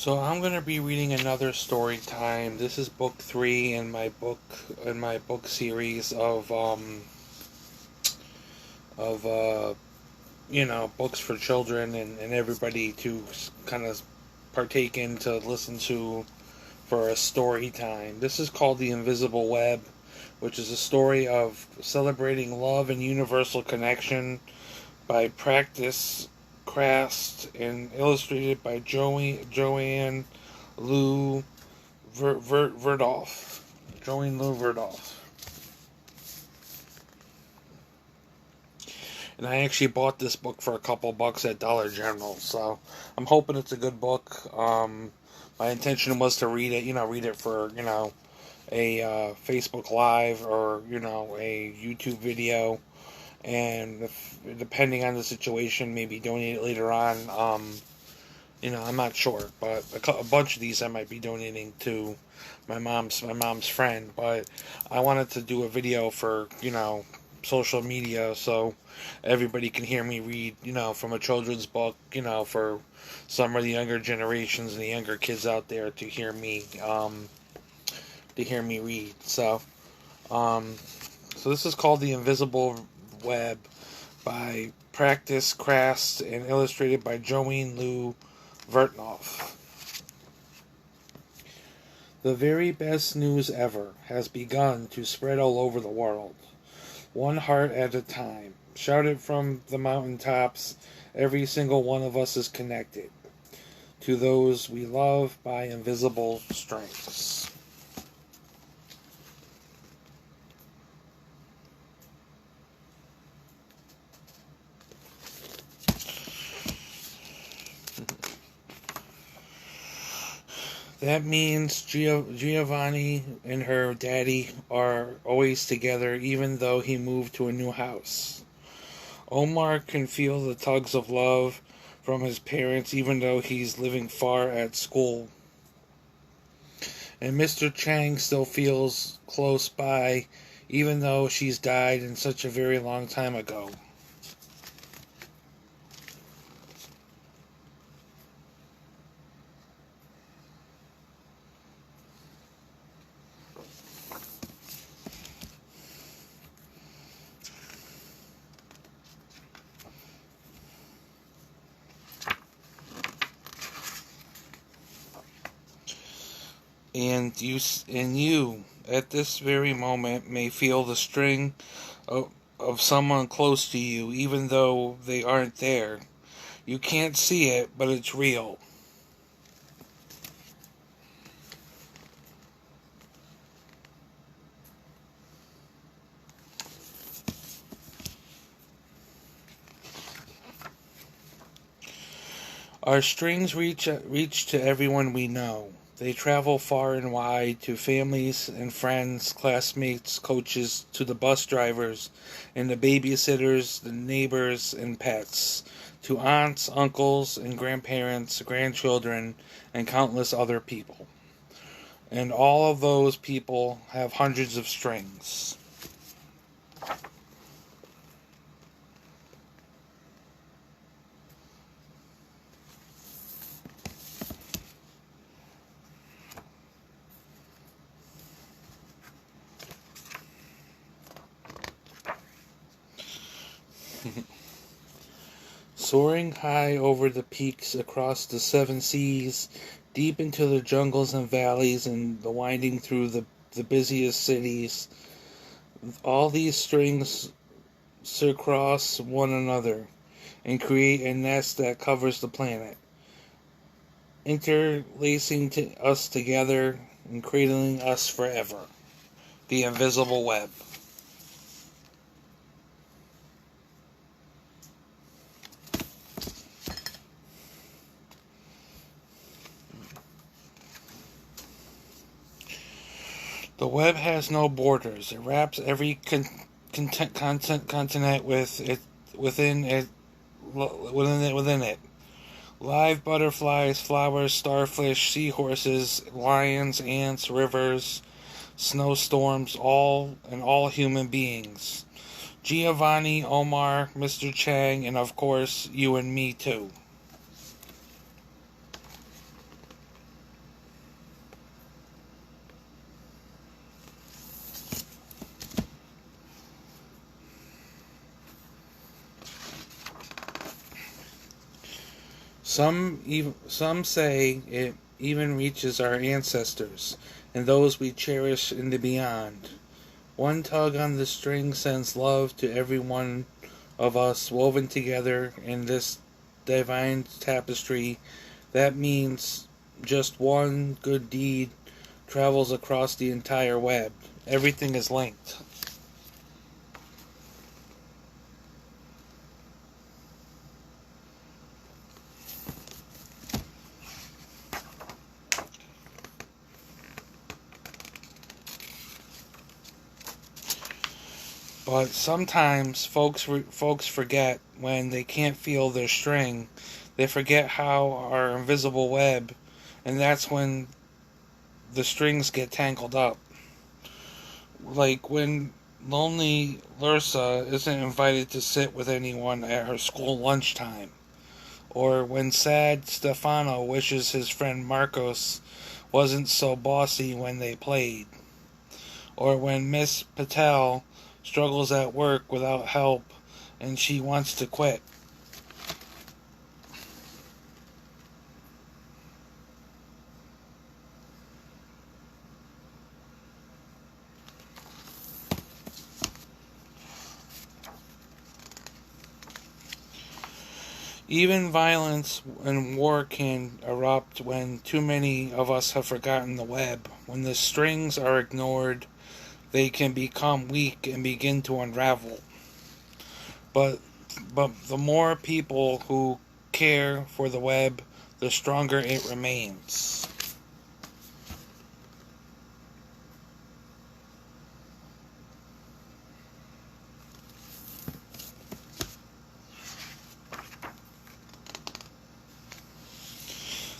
So I'm going to be reading another story time. This is book 3 in my book series of books for children and everybody to kind of partake in to listen to for a story time. This is called The Invisible Web, which is a story of celebrating love and universal connection by Practice Crast and illustrated by Joanne Lou Verdolf. Joanne Lou Verdolf. And I actually bought this book for a couple bucks at Dollar General, so I'm hoping it's a good book. My intention was to read it, read it for, a Facebook Live or, a YouTube video. And depending on the situation, maybe donate it later on. I'm not sure, but a bunch of these I might be donating to my mom's friend. But I wanted to do a video for social media so everybody can hear me read from a children's book for some of the younger generations and the younger kids out there to hear me read. So this is called The Invisible Web by Practice Crast and illustrated by Joanne Lou Vertnoff. The very best news ever has begun to spread all over the world, one heart at a time. Shouted from the mountaintops, every single one of us is connected to those we love by invisible strings. That means Giovanni and her daddy are always together even though he moved to a new house. Omar can feel the tugs of love from his parents even though he's living far at school. And Mr. Chang still feels close by even though she's died in such a very long time ago. And you at this very moment may feel the string of someone close to you even though they aren't there. You can't see it, but it's real. Our strings reach to everyone we know. They travel far and wide to families and friends, classmates, coaches, to the bus drivers and the babysitters, the neighbors and pets, to aunts, uncles and grandparents, grandchildren, and countless other people. And all of those people have hundreds of strings. Soaring high over the peaks across the 7 seas, deep into the jungles and valleys and the winding through the busiest cities, all these strings surcross one another and create a nest that covers the planet, interlacing us together and cradling us forever. The Invisible Web. The web has no borders. It wraps every continent within it. Live butterflies, flowers, starfish, seahorses, lions, ants, rivers, snowstorms, all human beings. Giovanni, Omar, Mr. Chang, and of course you and me too. Some say it even reaches our ancestors and those we cherish in the beyond. One tug on the string sends love to every one of us woven together in this divine tapestry. That means just one good deed travels across the entire web. Everything is linked. But sometimes folks forget when they can't feel their string. They forget how our invisible web, and that's when the strings get tangled up. Like when lonely Lursa isn't invited to sit with anyone at her school lunchtime, or when sad Stefano wishes his friend Marcos wasn't so bossy when they played, or when Miss Patel struggles at work without help and she wants to quit. Even violence and war can erupt when too many of us have forgotten the web. When the strings are ignored, they can become weak and begin to unravel. But the more people who care for the web, the stronger it remains.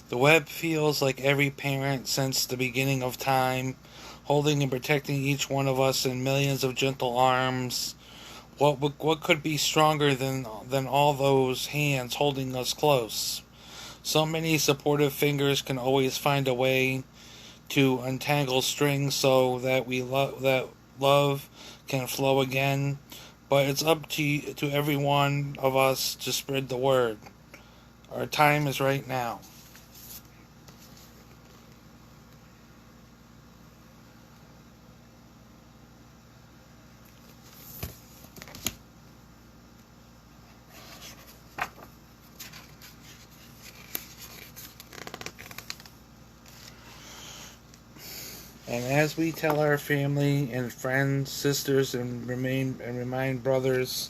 The web feels like every parent since the beginning of time, holding and protecting each one of us in millions of gentle arms. What could be stronger than all those hands holding us close? So many supportive fingers can always find a way to untangle strings so that that love can flow again. But it's up to every one of us to spread the word. Our time is right now. And as we tell our family and friends, sisters, and remind brothers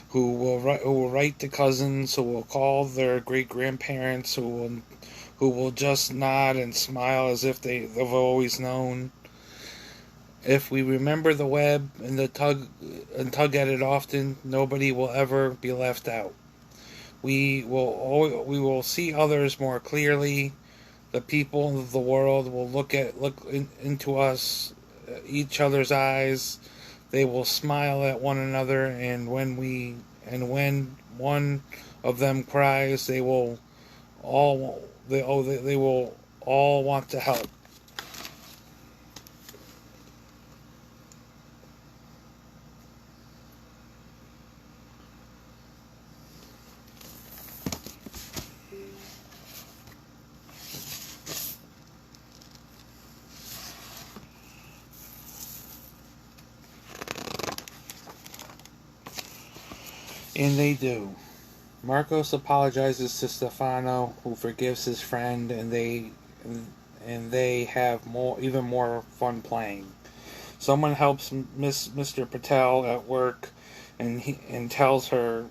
who will write to cousins, who will call their great grandparents, who will just nod and smile as if they've always known. If we remember the web and tug at it often, nobody will ever be left out. We will see others more clearly. The people of the world will into us, each other's eyes. They will smile at one another, and when one of them cries, they will all want to help. And they do. Marcos apologizes to Stefano, who forgives his friend, and they have even more fun playing. Someone helps Mr. Patel at work, and tells her.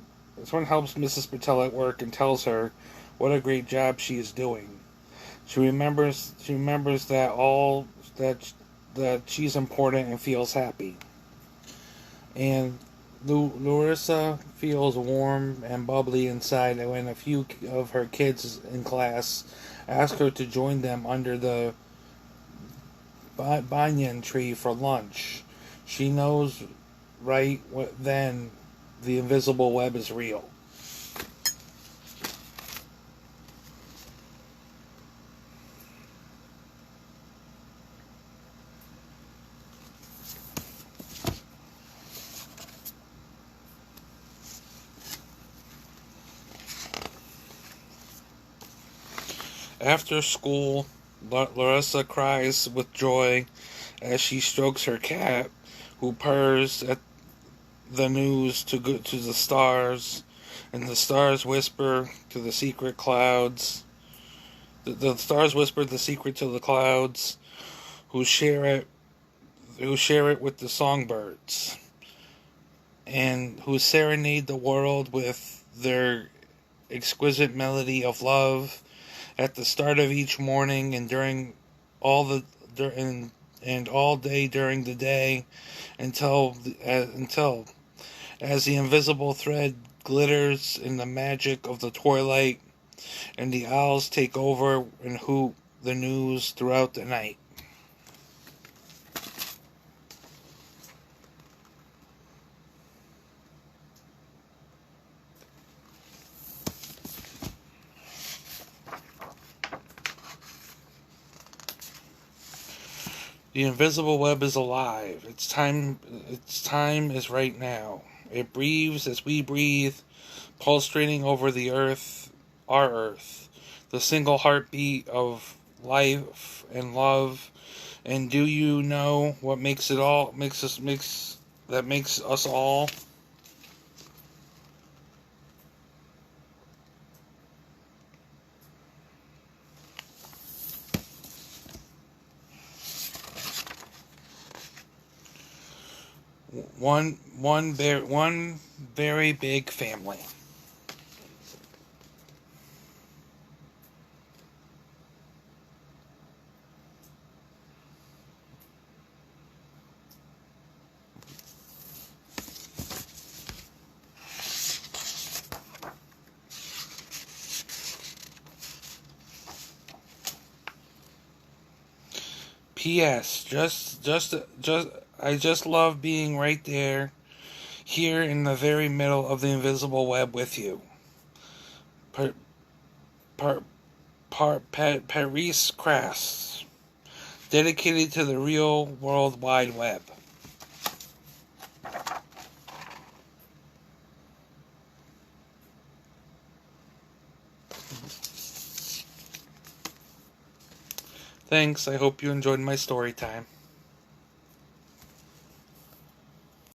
Someone helps Mrs. Patel at work and tells her what a great job she is doing. She remembers that that she's important and feels happy. And Larissa feels warm and bubbly inside when a few of her kids in class ask her to join them under the banyan tree for lunch. She knows right then the invisible web is real. After school, Larissa cries with joy as she strokes her cat, who purrs at the news to the stars, and the stars whisper to the secret clouds. The stars whisper the secret to the clouds, who share it with the songbirds, and who serenade the world with their exquisite melody of love at the start of each morning and during all the and all day during the day until as the invisible thread glitters in the magic of the twilight and the owls take over and hoot the news throughout the night. The invisible web is alive. Its time is right now. It breathes as we breathe, pulsating over the earth, our earth, the single heartbeat of life and love. And do you know what makes it all makes us all? One very big family. P.S. I just love being right there, here in the very middle of the invisible web with you. Per, Paris Crass, dedicated to the real World Wide Web. Thanks. I hope you enjoyed my story time.